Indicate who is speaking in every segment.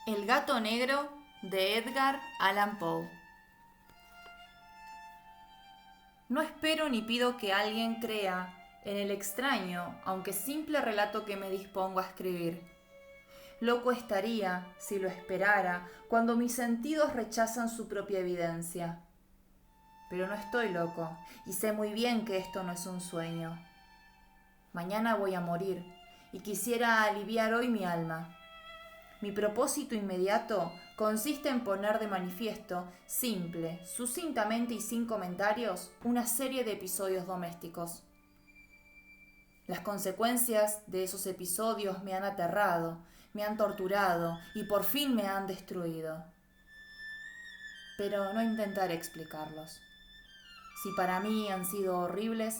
Speaker 1: El gato negro de Edgar Allan Poe. No espero ni pido que alguien crea en el extraño, aunque simple relato que me dispongo a escribir. Loco estaría, si lo esperara, cuando mis sentidos rechazan su propia evidencia. Pero no estoy loco, y sé muy bien que esto no es un sueño. Mañana voy a morir, y quisiera aliviar hoy mi alma. Mi propósito inmediato consiste en poner de manifiesto, simple, sucintamente y sin comentarios, una serie de episodios domésticos. Las consecuencias de esos episodios me han aterrado, me han torturado y por fin me han destruido. Pero no intentaré explicarlos. Si para mí han sido horribles,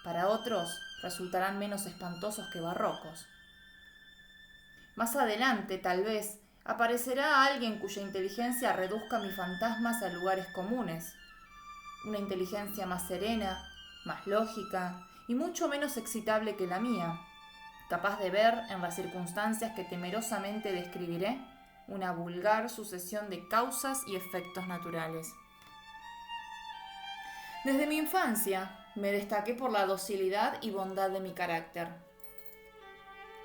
Speaker 1: para otros resultarán menos espantosos que barrocos. Más adelante, tal vez, aparecerá alguien cuya inteligencia reduzca mis fantasmas a lugares comunes. Una inteligencia más serena, más lógica y mucho menos excitable que la mía, capaz de ver en las circunstancias que temerosamente describiré una vulgar sucesión de causas y efectos naturales. Desde mi infancia me destaqué por la docilidad y bondad de mi carácter.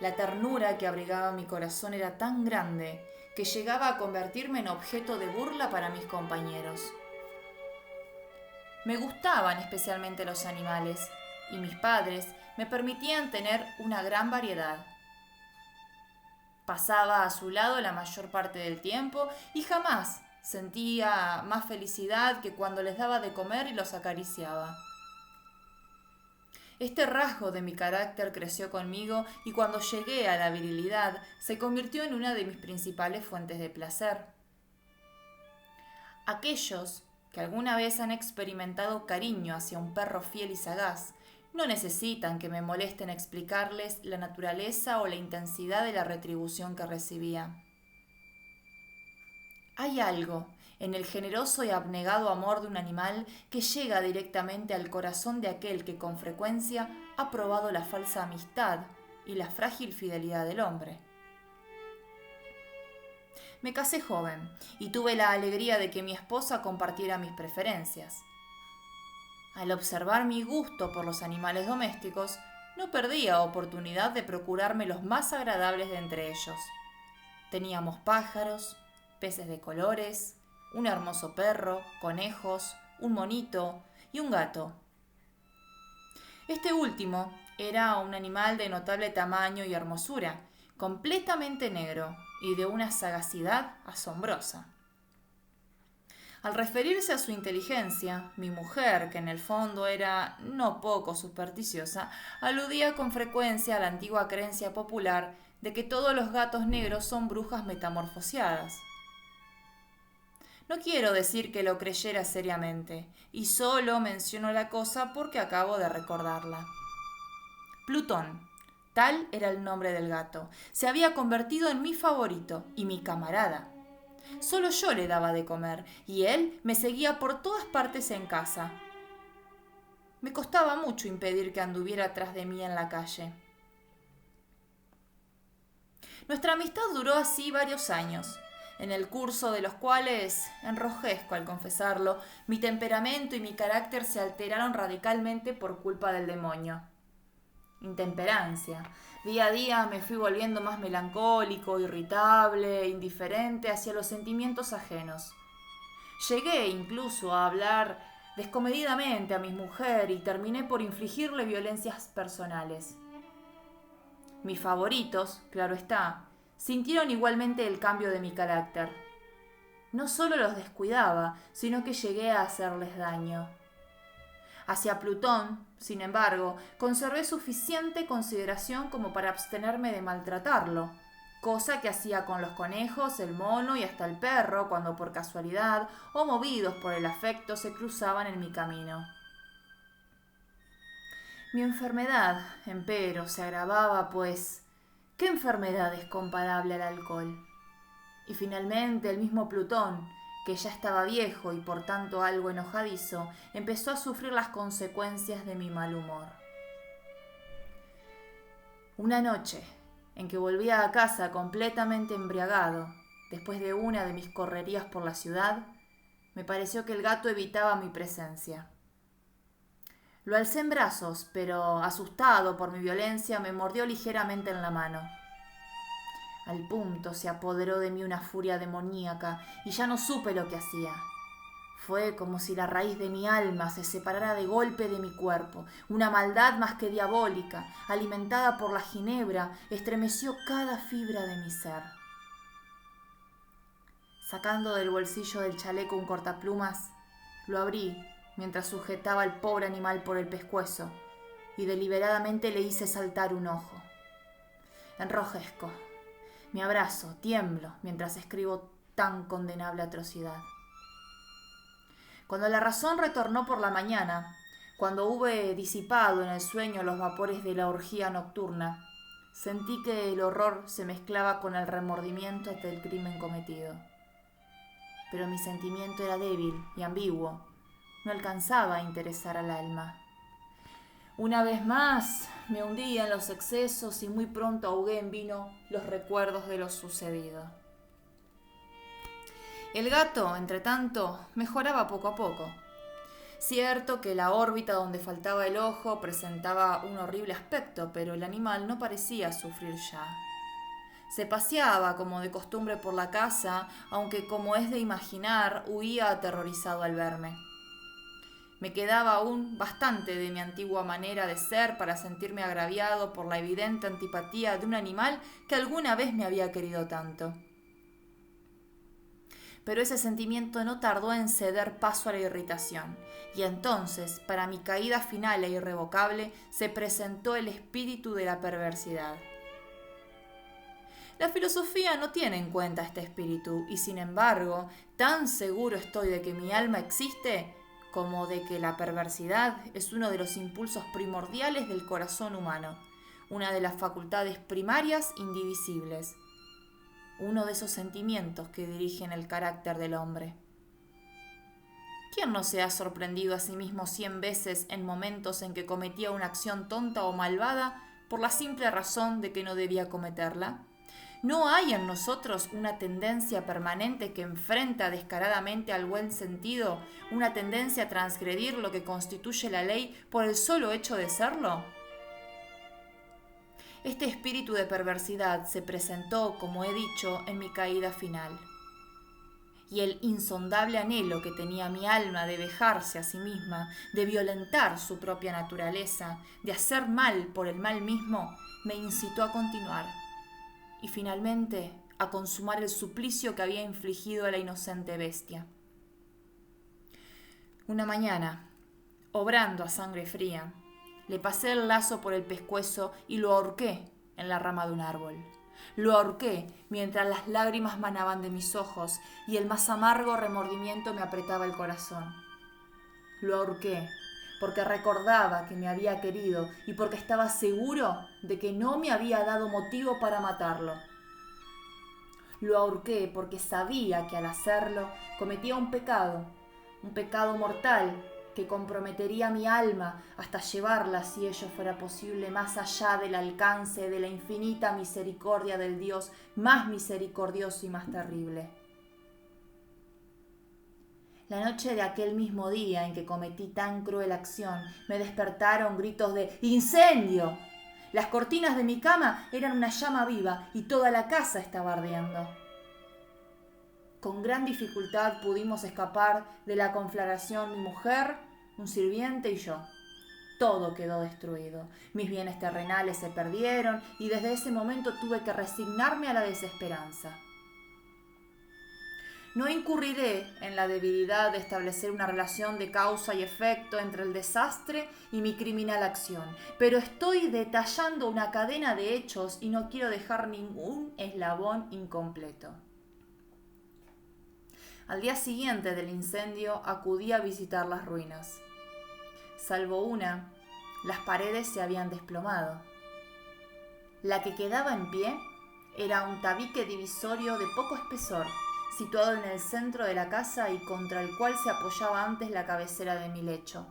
Speaker 1: La ternura que abrigaba mi corazón era tan grande que llegaba a convertirme en objeto de burla para mis compañeros. Me gustaban especialmente los animales y mis padres me permitían tener una gran variedad. Pasaba a su lado la mayor parte del tiempo y jamás sentía más felicidad que cuando les daba de comer y los acariciaba. Este rasgo de mi carácter creció conmigo y cuando llegué a la virilidad se convirtió en una de mis principales fuentes de placer. Aquellos que alguna vez han experimentado cariño hacia un perro fiel y sagaz no necesitan que me molesten explicarles la naturaleza o la intensidad de la retribución que recibía. Hay algo en el generoso y abnegado amor de un animal que llega directamente al corazón de aquel que con frecuencia ha probado la falsa amistad y la frágil fidelidad del hombre. Me casé joven y tuve la alegría de que mi esposa compartiera mis preferencias. Al observar mi gusto por los animales domésticos, no perdía oportunidad de procurarme los más agradables de entre ellos. Teníamos pájaros, peces de colores, un hermoso perro, conejos, un monito y un gato. Este último era un animal de notable tamaño y hermosura, completamente negro y de una sagacidad asombrosa. Al referirse a su inteligencia, mi mujer, que en el fondo era no poco supersticiosa, aludía con frecuencia a la antigua creencia popular de que todos los gatos negros son brujas metamorfoseadas. No quiero decir que lo creyera seriamente, y solo menciono la cosa porque acabo de recordarla. Plutón, tal era el nombre del gato, se había convertido en mi favorito y mi camarada. Solo yo le daba de comer y él me seguía por todas partes en casa. Me costaba mucho impedir que anduviera tras de mí en la calle. Nuestra amistad duró así varios años, en el curso de los cuales, enrojezco al confesarlo, mi temperamento y mi carácter se alteraron radicalmente por culpa del demonio. Intemperancia. Día a día me fui volviendo más melancólico, irritable, indiferente hacia los sentimientos ajenos. Llegué incluso a hablar descomedidamente a mi mujer y terminé por infligirle violencias personales. Mis favoritos, claro está, sintieron igualmente el cambio de mi carácter. No solo los descuidaba, sino que llegué a hacerles daño. Hacia Plutón, sin embargo, conservé suficiente consideración como para abstenerme de maltratarlo, cosa que hacía con los conejos, el mono y hasta el perro cuando por casualidad o movidos por el afecto se cruzaban en mi camino. Mi enfermedad, empero, se agravaba, pues, ¿qué enfermedad es comparable al alcohol? Y finalmente el mismo Plutón, que ya estaba viejo y por tanto algo enojadizo, empezó a sufrir las consecuencias de mi mal humor. Una noche, en que volvía a casa completamente embriagado, después de una de mis correrías por la ciudad, me pareció que el gato evitaba mi presencia. Lo alcé en brazos, pero asustado por mi violencia, me mordió ligeramente en la mano. Al punto se apoderó de mí una furia demoníaca y ya no supe lo que hacía. Fue como si la raíz de mi alma se separara de golpe de mi cuerpo. Una maldad más que diabólica, alimentada por la ginebra, estremeció cada fibra de mi ser. Sacando del bolsillo del chaleco un cortaplumas, lo abrí mientras sujetaba al pobre animal por el pescuezo y deliberadamente le hice saltar un ojo. Enrojezco, me abrazo, tiemblo mientras escribo tan condenable atrocidad. Cuando la razón retornó por la mañana, cuando hube disipado en el sueño los vapores de la orgía nocturna, sentí que el horror se mezclaba con el remordimiento ante el crimen cometido. Pero mi sentimiento era débil y ambiguo, no alcanzaba a interesar al alma. Una vez más me hundí en los excesos y muy pronto ahogué en vino los recuerdos de lo sucedido. El gato, entretanto, mejoraba poco a poco. Cierto que la órbita donde faltaba el ojo presentaba un horrible aspecto, pero el animal no parecía sufrir ya. Se paseaba como de costumbre por la casa, aunque como es de imaginar, huía aterrorizado al verme. Me quedaba aún bastante de mi antigua manera de ser para sentirme agraviado por la evidente antipatía de un animal que alguna vez me había querido tanto. Pero ese sentimiento no tardó en ceder paso a la irritación, y entonces, para mi caída final e irrevocable, se presentó el espíritu de la perversidad. La filosofía no tiene en cuenta este espíritu, y sin embargo, tan seguro estoy de que mi alma existe como de que la perversidad es uno de los impulsos primordiales del corazón humano, una de las facultades primarias indivisibles, uno de esos sentimientos que dirigen el carácter del hombre. ¿Quién no se ha sorprendido a sí mismo 100 veces en momentos en que cometía una acción tonta o malvada por la simple razón de que no debía cometerla? ¿No hay en nosotros una tendencia permanente que enfrenta descaradamente al buen sentido, una tendencia a transgredir lo que constituye la ley por el solo hecho de serlo? Este espíritu de perversidad se presentó, como he dicho, en mi caída final. Y el insondable anhelo que tenía mi alma de vejarse a sí misma, de violentar su propia naturaleza, de hacer mal por el mal mismo, me incitó a continuar y finalmente a consumar el suplicio que había infligido a la inocente bestia. Una mañana, obrando a sangre fría, le pasé el lazo por el pescuezo y lo ahorqué en la rama de un árbol. Lo ahorqué mientras las lágrimas manaban de mis ojos y el más amargo remordimiento me apretaba el corazón. Lo ahorqué porque recordaba que me había querido y porque estaba seguro de que no me había dado motivo para matarlo. Lo ahorqué porque sabía que al hacerlo cometía un pecado mortal que comprometería mi alma hasta llevarla, si ello fuera posible, más allá del alcance de la infinita misericordia del Dios más misericordioso y más terrible. La noche de aquel mismo día en que cometí tan cruel acción, me despertaron gritos de ¡incendio! Las cortinas de mi cama eran una llama viva y toda la casa estaba ardiendo. Con gran dificultad pudimos escapar de la conflagración mi mujer, un sirviente y yo. Todo quedó destruido. Mis bienes terrenales se perdieron y desde ese momento tuve que resignarme a la desesperanza. No incurriré en la debilidad de establecer una relación de causa y efecto entre el desastre y mi criminal acción, pero estoy detallando una cadena de hechos y no quiero dejar ningún eslabón incompleto. Al día siguiente del incendio acudí a visitar las ruinas. Salvo una, las paredes se habían desplomado. La que quedaba en pie era un tabique divisorio de poco espesor, situado en el centro de la casa y contra el cual se apoyaba antes la cabecera de mi lecho.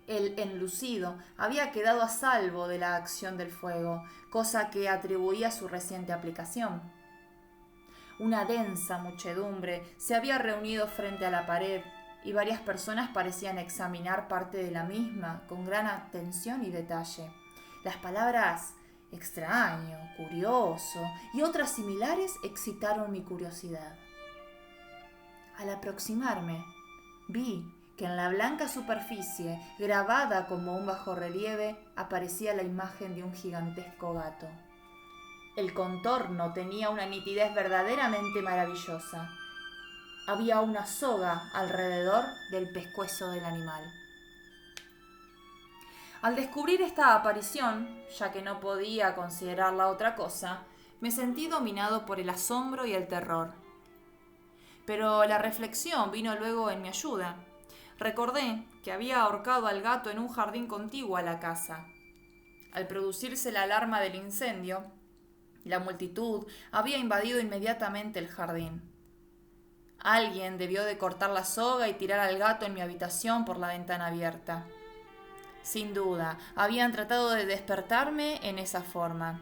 Speaker 1: El enlucido había quedado a salvo de la acción del fuego, cosa que atribuía a su reciente aplicación. Una densa muchedumbre se había reunido frente a la pared y varias personas parecían examinar parte de la misma con gran atención y detalle. Las palabras extraño, curioso y otras similares excitaron mi curiosidad. Al aproximarme, vi que en la blanca superficie, grabada como un bajorrelieve, aparecía la imagen de un gigantesco gato. El contorno tenía una nitidez verdaderamente maravillosa. Había una soga alrededor del pescuezo del animal. Al descubrir esta aparición, ya que no podía considerarla otra cosa, me sentí dominado por el asombro y el terror. Pero la reflexión vino luego en mi ayuda. Recordé que había ahorcado al gato en un jardín contiguo a la casa. Al producirse la alarma del incendio, la multitud había invadido inmediatamente el jardín. Alguien debió de cortar la soga y tirar al gato en mi habitación por la ventana abierta. Sin duda, habían tratado de despertarme en esa forma.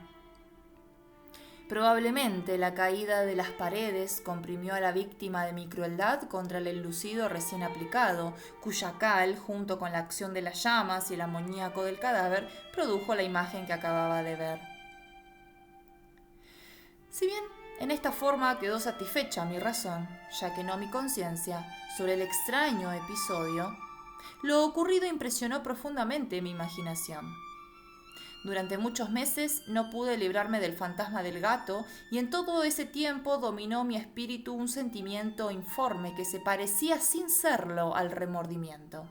Speaker 1: Probablemente la caída de las paredes comprimió a la víctima de mi crueldad contra el enlucido recién aplicado, cuya cal, junto con la acción de las llamas y el amoníaco del cadáver, produjo la imagen que acababa de ver. Si bien en esta forma quedó satisfecha mi razón, ya que no mi conciencia, sobre el extraño episodio, lo ocurrido impresionó profundamente mi imaginación. Durante muchos meses no pude librarme del fantasma del gato y en todo ese tiempo dominó mi espíritu un sentimiento informe que se parecía sin serlo al remordimiento.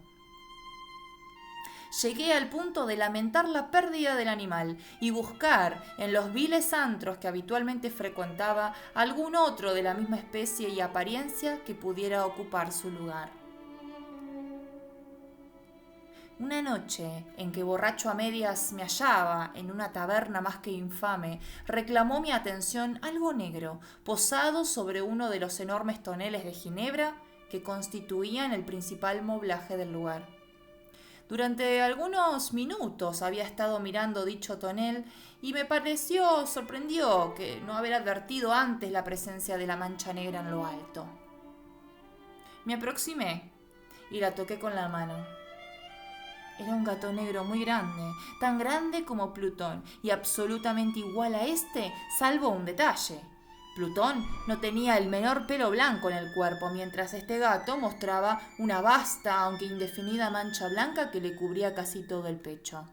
Speaker 1: Llegué al punto de lamentar la pérdida del animal y buscar en los viles antros que habitualmente frecuentaba algún otro de la misma especie y apariencia que pudiera ocupar su lugar. Una noche en que borracho a medias me hallaba en una taberna más que infame, reclamó mi atención algo negro, posado sobre uno de los enormes toneles de ginebra que constituían el principal moblaje del lugar. Durante algunos minutos había estado mirando dicho tonel y me sorprendió que no haber advertido antes la presencia de la mancha negra en lo alto. Me aproximé y la toqué con la mano. Era un gato negro muy grande, tan grande como Plutón, y absolutamente igual a este, salvo un detalle. Plutón no tenía el menor pelo blanco en el cuerpo, mientras este gato mostraba una vasta, aunque indefinida mancha blanca que le cubría casi todo el pecho.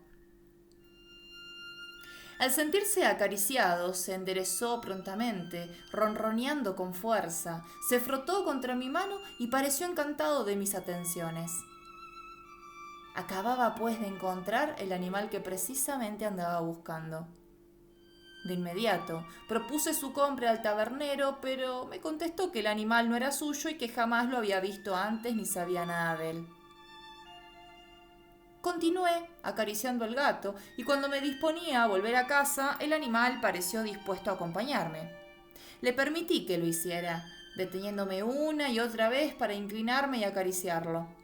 Speaker 1: Al sentirse acariciado, se enderezó prontamente, ronroneando con fuerza, se frotó contra mi mano y pareció encantado de mis atenciones. Acababa pues de encontrar el animal que precisamente andaba buscando. De inmediato propuse su compra al tabernero, pero me contestó que el animal no era suyo y que jamás lo había visto antes ni sabía nada de él. Continué acariciando al gato y cuando me disponía a volver a casa, el animal pareció dispuesto a acompañarme. Le permití que lo hiciera, deteniéndome una y otra vez para inclinarme y acariciarlo.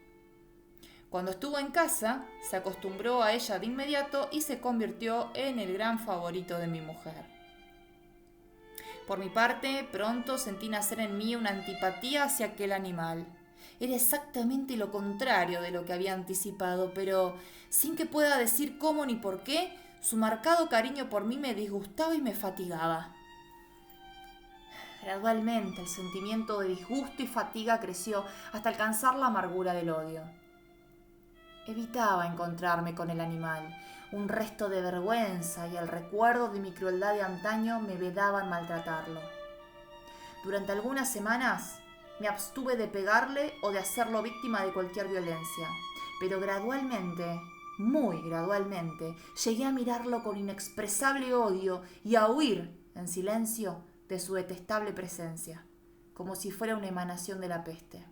Speaker 1: Cuando estuvo en casa, se acostumbró a ella de inmediato y se convirtió en el gran favorito de mi mujer. Por mi parte, pronto sentí nacer en mí una antipatía hacia aquel animal. Era exactamente lo contrario de lo que había anticipado, pero sin que pueda decir cómo ni por qué, su marcado cariño por mí me disgustaba y me fatigaba. Gradualmente el sentimiento de disgusto y fatiga creció hasta alcanzar la amargura del odio. Evitaba encontrarme con el animal. Un resto de vergüenza y el recuerdo de mi crueldad de antaño me vedaban maltratarlo. Durante algunas semanas me abstuve de pegarle o de hacerlo víctima de cualquier violencia, pero gradualmente, muy gradualmente, llegué a mirarlo con inexpresable odio y a huir en silencio de su detestable presencia, como si fuera una emanación de la peste.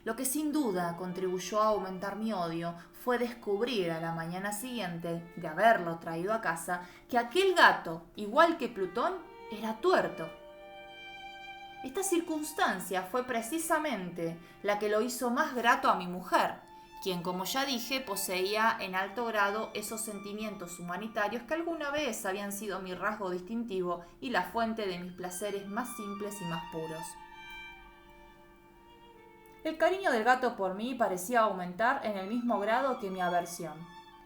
Speaker 1: Lo que sin duda contribuyó a aumentar mi odio fue descubrir a la mañana siguiente de haberlo traído a casa que aquel gato, igual que Plutón, era tuerto. Esta circunstancia fue precisamente la que lo hizo más grato a mi mujer, quien, como ya dije, poseía en alto grado esos sentimientos humanitarios que alguna vez habían sido mi rasgo distintivo y la fuente de mis placeres más simples y más puros. El cariño del gato por mí parecía aumentar en el mismo grado que mi aversión.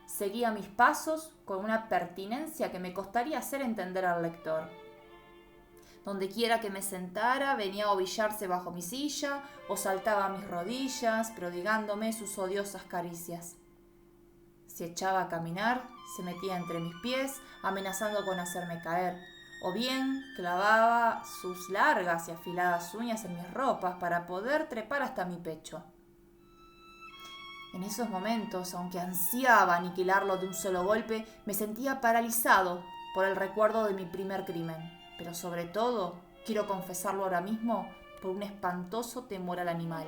Speaker 1: Seguía mis pasos con una pertinencia que me costaría hacer entender al lector. Donde quiera que me sentara, venía a ovillarse bajo mi silla o saltaba a mis rodillas, prodigándome sus odiosas caricias. Si echaba a caminar, se metía entre mis pies, amenazando con hacerme caer, o bien clavaba sus largas y afiladas uñas en mis ropas para poder trepar hasta mi pecho. En esos momentos, aunque ansiaba aniquilarlo de un solo golpe, me sentía paralizado por el recuerdo de mi primer crimen. Pero sobre todo, quiero confesarlo ahora mismo, por un espantoso temor al animal.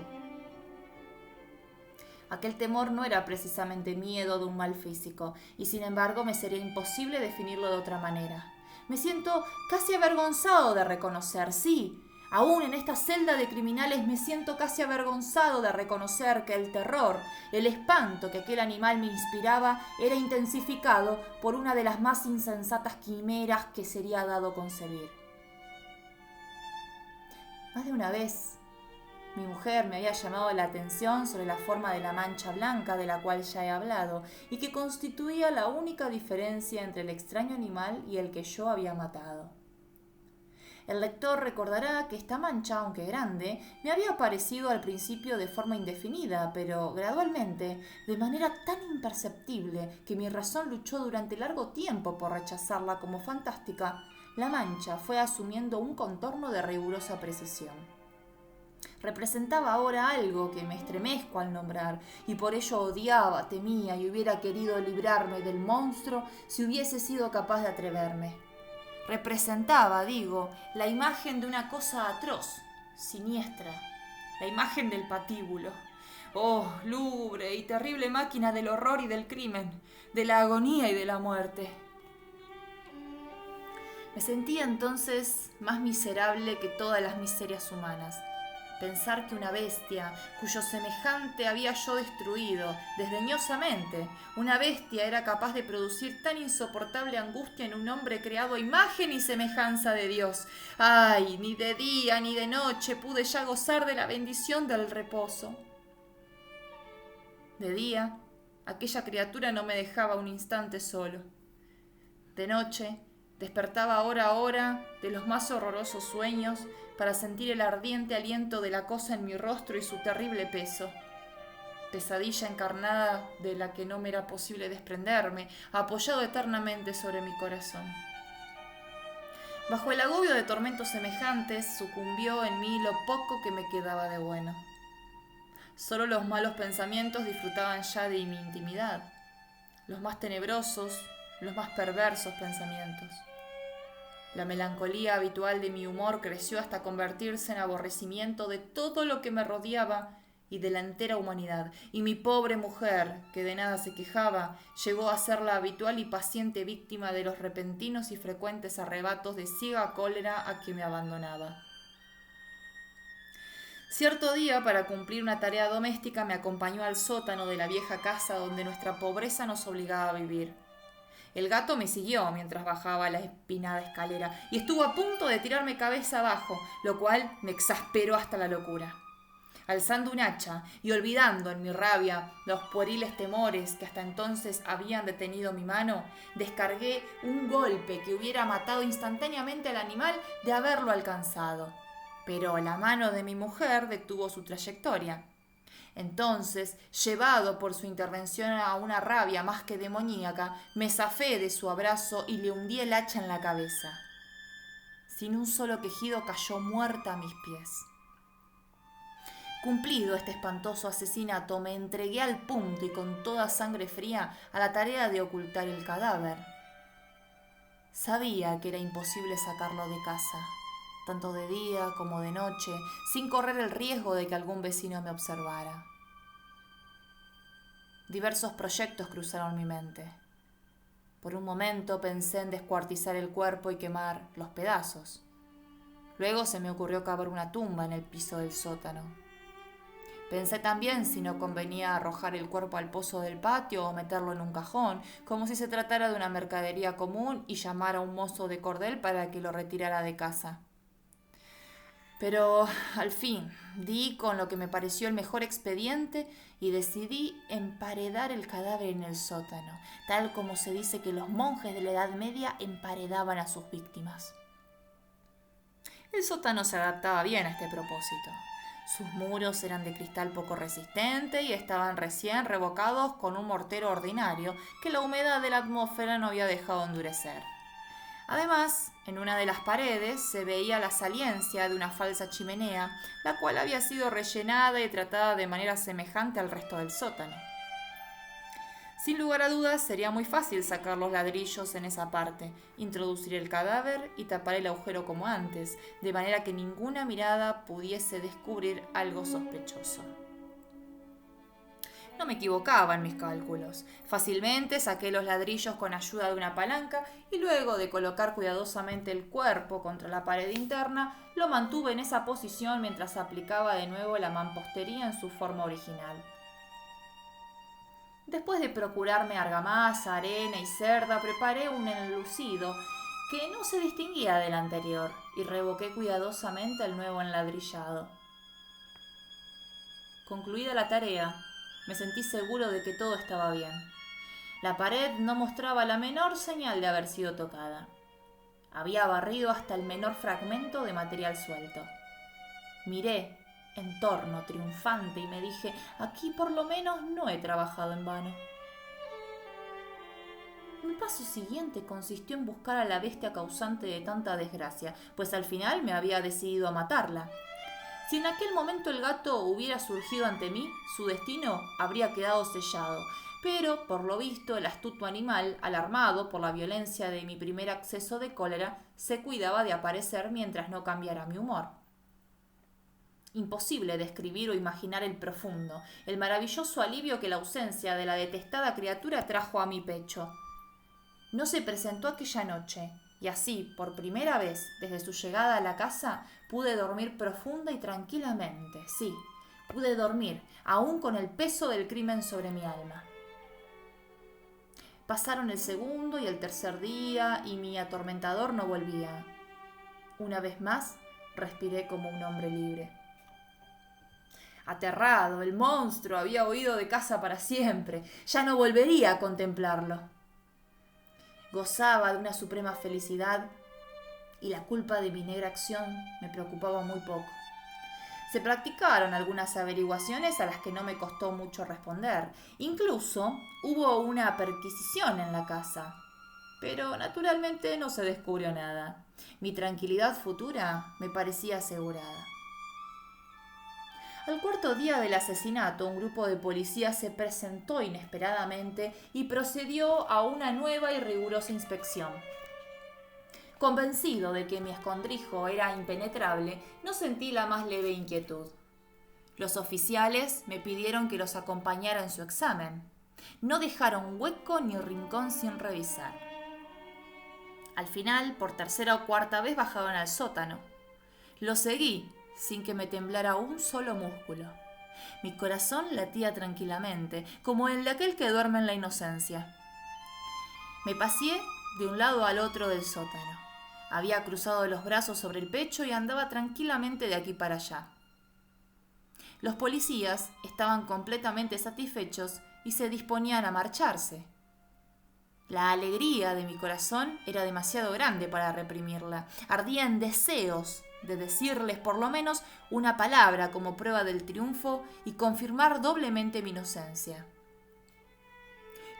Speaker 1: Aquel temor no era precisamente miedo de un mal físico, y sin embargo me sería imposible definirlo de otra manera. Me siento casi avergonzado de reconocer, sí, aún en esta celda de criminales me siento casi avergonzado de reconocer que el terror, el espanto que aquel animal me inspiraba era intensificado por una de las más insensatas quimeras que sería dado concebir. Más de una vez, mi mujer me había llamado la atención sobre la forma de la mancha blanca de la cual ya he hablado y que constituía la única diferencia entre el extraño animal y el que yo había matado. El lector recordará que esta mancha, aunque grande, me había aparecido al principio de forma indefinida, pero gradualmente, de manera tan imperceptible que mi razón luchó durante largo tiempo por rechazarla como fantástica, la mancha fue asumiendo un contorno de rigurosa precisión. Representaba ahora algo que me estremezco al nombrar, y por ello odiaba, temía y hubiera querido librarme del monstruo si hubiese sido capaz de atreverme. Representaba, digo, la imagen de una cosa atroz, siniestra, la imagen del patíbulo. Oh, lúgubre y terrible máquina del horror y del crimen, de la agonía y de la muerte. Me sentía entonces más miserable que todas las miserias humanas. Pensar que una bestia, cuyo semejante había yo destruido desdeñosamente, una bestia era capaz de producir tan insoportable angustia en un hombre creado a imagen y semejanza de Dios. ¡Ay! Ni de día ni de noche pude ya gozar de la bendición del reposo. De día, aquella criatura no me dejaba un instante solo. De noche, despertaba hora a hora de los más horrorosos sueños para sentir el ardiente aliento de la cosa en mi rostro y su terrible peso. Pesadilla encarnada de la que no me era posible desprenderme, apoyado eternamente sobre mi corazón. Bajo el agobio de tormentos semejantes, sucumbió en mí lo poco que me quedaba de bueno. Solo los malos pensamientos disfrutaban ya de mi intimidad, los más tenebrosos, los más perversos pensamientos. La melancolía habitual de mi humor creció hasta convertirse en aborrecimiento de todo lo que me rodeaba y de la entera humanidad, y mi pobre mujer, que de nada se quejaba, llegó a ser la habitual y paciente víctima de los repentinos y frecuentes arrebatos de ciega cólera a que me abandonaba. Cierto día, para cumplir una tarea doméstica, me acompañó al sótano de la vieja casa donde nuestra pobreza nos obligaba a vivir. El gato me siguió mientras bajaba la espinada escalera y estuvo a punto de tirarme cabeza abajo, lo cual me exasperó hasta la locura. Alzando un hacha y olvidando en mi rabia los pueriles temores que hasta entonces habían detenido mi mano, descargué un golpe que hubiera matado instantáneamente al animal de haberlo alcanzado. Pero la mano de mi mujer detuvo su trayectoria. Entonces, llevado por su intervención a una rabia más que demoníaca, me zafé de su abrazo y le hundí el hacha en la cabeza. Sin un solo quejido cayó muerta a mis pies. Cumplido este espantoso asesinato, me entregué al punto y con toda sangre fría a la tarea de ocultar el cadáver. Sabía que era imposible sacarlo de casa, tanto de día como de noche, sin correr el riesgo de que algún vecino me observara. Diversos proyectos cruzaron mi mente. Por un momento pensé en descuartizar el cuerpo y quemar los pedazos. Luego se me ocurrió cavar una tumba en el piso del sótano. Pensé también si no convenía arrojar el cuerpo al pozo del patio o meterlo en un cajón, como si se tratara de una mercadería común, y llamar a un mozo de cordel para que lo retirara de casa. Pero al fin di con lo que me pareció el mejor expediente y decidí emparedar el cadáver en el sótano, tal como se dice que los monjes de la Edad Media emparedaban a sus víctimas. El sótano se adaptaba bien a este propósito. Sus muros eran de cristal poco resistente y estaban recién revocados con un mortero ordinario que la humedad de la atmósfera no había dejado endurecer. Además, en una de las paredes se veía la saliencia de una falsa chimenea, la cual había sido rellenada y tratada de manera semejante al resto del sótano. Sin lugar a dudas, sería muy fácil sacar los ladrillos en esa parte, introducir el cadáver y tapar el agujero como antes, de manera que ninguna mirada pudiese descubrir algo sospechoso. No me equivocaba en mis cálculos. Fácilmente saqué los ladrillos con ayuda de una palanca y luego de colocar cuidadosamente el cuerpo contra la pared interna, lo mantuve en esa posición mientras aplicaba de nuevo la mampostería en su forma original. Después de procurarme argamasa, arena y cerda, preparé un enlucido que no se distinguía del anterior y revoqué cuidadosamente el nuevo enladrillado. Concluida la tarea, me sentí seguro de que todo estaba bien. La pared no mostraba la menor señal de haber sido tocada. Había barrido hasta el menor fragmento de material suelto. Miré en torno triunfante y me dije, aquí por lo menos no he trabajado en vano. Mi paso siguiente consistió en buscar a la bestia causante de tanta desgracia, pues al final me había decidido a matarla. Si en aquel momento el gato hubiera surgido ante mí, su destino habría quedado sellado. Pero, por lo visto, el astuto animal, alarmado por la violencia de mi primer acceso de cólera, se cuidaba de aparecer mientras no cambiara mi humor. Imposible describir o imaginar el profundo, el maravilloso alivio que la ausencia de la detestada criatura trajo a mi pecho. No se presentó aquella noche, y así, por primera vez desde su llegada a la casa, pude dormir profunda y tranquilamente. Sí, pude dormir, aún con el peso del crimen sobre mi alma. Pasaron el segundo y el tercer día, y mi atormentador no volvía. Una vez más, respiré como un hombre libre. Aterrado, el monstruo había huido de casa para siempre. Ya no volvería a contemplarlo. Gozaba de una suprema felicidad y la culpa de mi negra acción me preocupaba muy poco. Se practicaron algunas averiguaciones a las que no me costó mucho responder. Incluso hubo una perquisición en la casa. Pero naturalmente no se descubrió nada. Mi tranquilidad futura me parecía asegurada. Al cuarto día del asesinato, un grupo de policías se presentó inesperadamente y procedió a una nueva y rigurosa inspección. Convencido de que mi escondrijo era impenetrable, no sentí la más leve inquietud. Los oficiales me pidieron que los acompañara en su examen. No dejaron hueco ni rincón sin revisar. Al final, por tercera o cuarta vez bajaron al sótano. Lo seguí, sin que me temblara un solo músculo. Mi corazón latía tranquilamente, como el de aquel que duerme en la inocencia. Me paseé de un lado al otro del sótano. Había cruzado los brazos sobre el pecho y andaba tranquilamente de aquí para allá. Los policías estaban completamente satisfechos y se disponían a marcharse. La alegría de mi corazón era demasiado grande para reprimirla. Ardía en deseos de decirles por lo menos una palabra como prueba del triunfo y confirmar doblemente mi inocencia.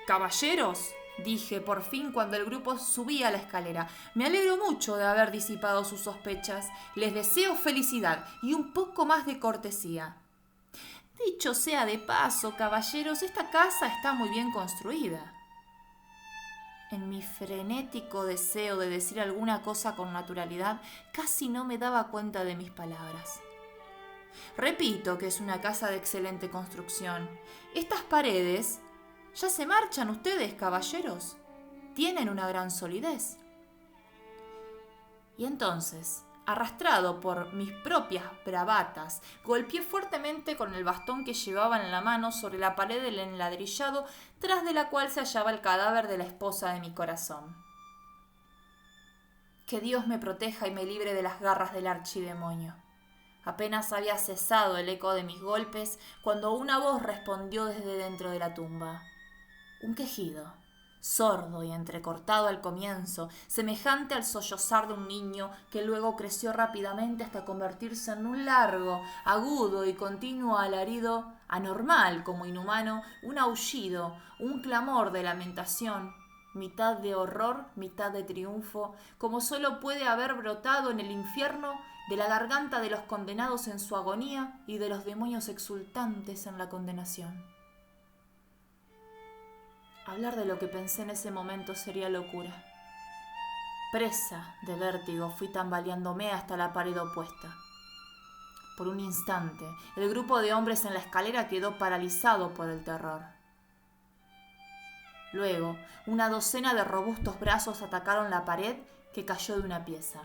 Speaker 1: «Caballeros», dije por fin cuando el grupo subía la escalera, «me alegro mucho de haber disipado sus sospechas. Les deseo felicidad y un poco más de cortesía. Dicho sea de paso, caballeros, esta casa está muy bien construida». En mi frenético deseo de decir alguna cosa con naturalidad, casi no me daba cuenta de mis palabras. Repito que es una casa de excelente construcción. Estas paredes... ¿Ya se marchan ustedes, caballeros? Tienen una gran solidez. Y entonces, Arrastrado por mis propias bravatas, golpeé fuertemente con el bastón que llevaba en la mano sobre la pared del enladrillado, tras de la cual se hallaba el cadáver de la esposa de mi corazón. Que Dios me proteja y me libre de las garras del archidemonio. Apenas había cesado el eco de mis golpes cuando una voz respondió desde dentro de la tumba. Un quejido, sordo y entrecortado al comienzo, semejante al sollozar de un niño que luego creció rápidamente hasta convertirse en un largo, agudo y continuo alarido, anormal como inhumano, un aullido, un clamor de lamentación, mitad de horror, mitad de triunfo, como solo puede haber brotado en el infierno de la garganta de los condenados en su agonía y de los demonios exultantes en la condenación. Hablar de lo que pensé en ese momento sería locura. Presa de vértigo, fui tambaleándome hasta la pared opuesta. Por un instante, el grupo de hombres en la escalera quedó paralizado por el terror. Luego, una docena de robustos brazos atacaron la pared que cayó de una pieza.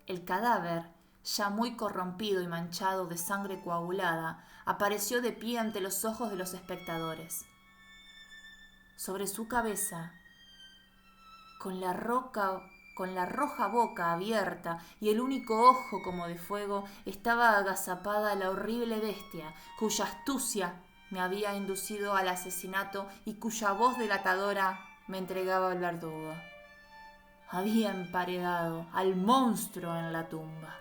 Speaker 1: El cadáver, ya muy corrompido y manchado de sangre coagulada, apareció de pie ante los ojos de los espectadores. Sobre su cabeza, con la roja boca abierta y el único ojo como de fuego, estaba agazapada la horrible bestia cuya astucia me había inducido al asesinato y cuya voz delatadora me entregaba al verdugo. Había emparedado al monstruo en la tumba.